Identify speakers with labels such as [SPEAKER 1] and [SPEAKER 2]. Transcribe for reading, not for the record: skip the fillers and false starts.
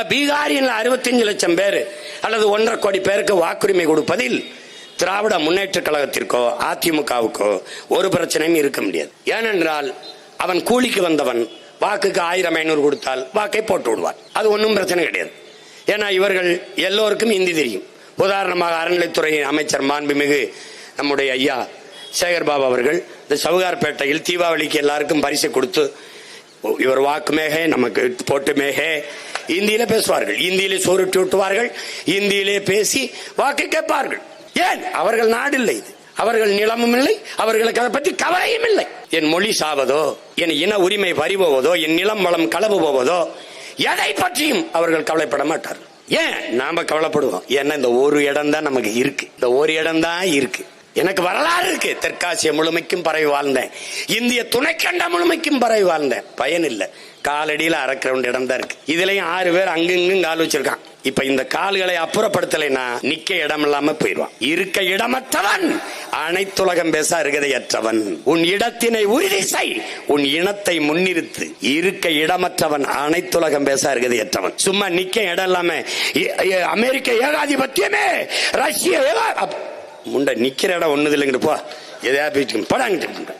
[SPEAKER 1] இந்த பீகாரில் 65 லட்சம் பேர் அல்லது 1.5 கோடி பேருக்கு வாக்குரிமை கொடுப்பதில் திராவிட முன்னேற்ற கழகத்திற்கோ அதிமுகவுக்கோ ஒரு பிரச்சனையும் இருக்க முடியாது. ஏனென்றால் அவன் கூலிக்கு வந்தவன் வாக்குக்கு 1000-500 கொடுத்தால் வாக்கை போட்டு விடுவான். அது ஒன்றும் பிரச்சனை கிடையாது. ஏன்னா இவர்கள் எல்லோருக்கும் இந்தி தெரியும். உதாரணமாக அறநிலைத்துறை அமைச்சர் மாண்புமிகு நம்முடைய ஐயா சேகர்பாபு அவர்கள் இந்த சவுகார்பேட்டையில் தீபாவளிக்கு எல்லாருக்கும் பரிசு கொடுத்து இவர் வாக்கு மேகே நமக்கு போட்டு மேகே இந்தியில பேசுவார்கள், இந்தியிலே சோறுட்டி விட்டுவார்கள், இந்தியிலே பேசி வாக்கு கேட்பார்கள். ஏன்? அவர்கள் நாடு இல்லை, இது அவர்கள் நிலமும் இல்லை, அவர்களுக்கு அதை பற்றி கவலையும் இல்லை. என் மொழி சாவதோ, என் இன உரிமை பறிபோவதோ, என் நிலம் வளம் களவு போவதோ எதை பற்றியும் அவர்கள் கவலைப்பட மாட்டார்கள். ஏன் நாம கவலைப்படுவோம்? ஏன்னா இந்த ஒரு இடம் தான் நமக்கு இருக்கு, இந்த ஒரு இடம் தான் இருக்கு. எனக்கு வரலாறு இருக்கு. தெற்காசிய முழுமைக்கும் பரவி வாழ்ந்தேன், இந்திய துணைக்கண்ட முழுமைக்கும் பரவி வாழ்ந்தேன். பயன் இல்லை, காலடியில் அரைக்கிரவுண்ட் இடம் தான் இருக்கு. இதுலயும் 6 பேர் அங்கிங்கும் கால் வச்சிருக்கான். இப்ப இந்த கால்களை அப்புறப்படுத்தலைன்னா நிக்க இடம் இல்லாம போயிடுவான். இருக்க இடமற்றவன் அனைத்துலகம் பேச அருகதையற்றவன். உன் இடத்தினை உறுதி செய், உன் இனத்தை முன்னிறுத்து. இருக்க இடமற்றவன் அனைத்துலகம் பேச அருகதையற்றவன். சும்மா நிக்க இடம் இல்லாம அமெரிக்க ஏகாதிபத்தியமே, ரஷ்ய முண்ட நிக்கிற இடம் ஒண்ணுது இல்லைங்கிட்டு போ, எதையா போயிட்டு படாங்கிட்டு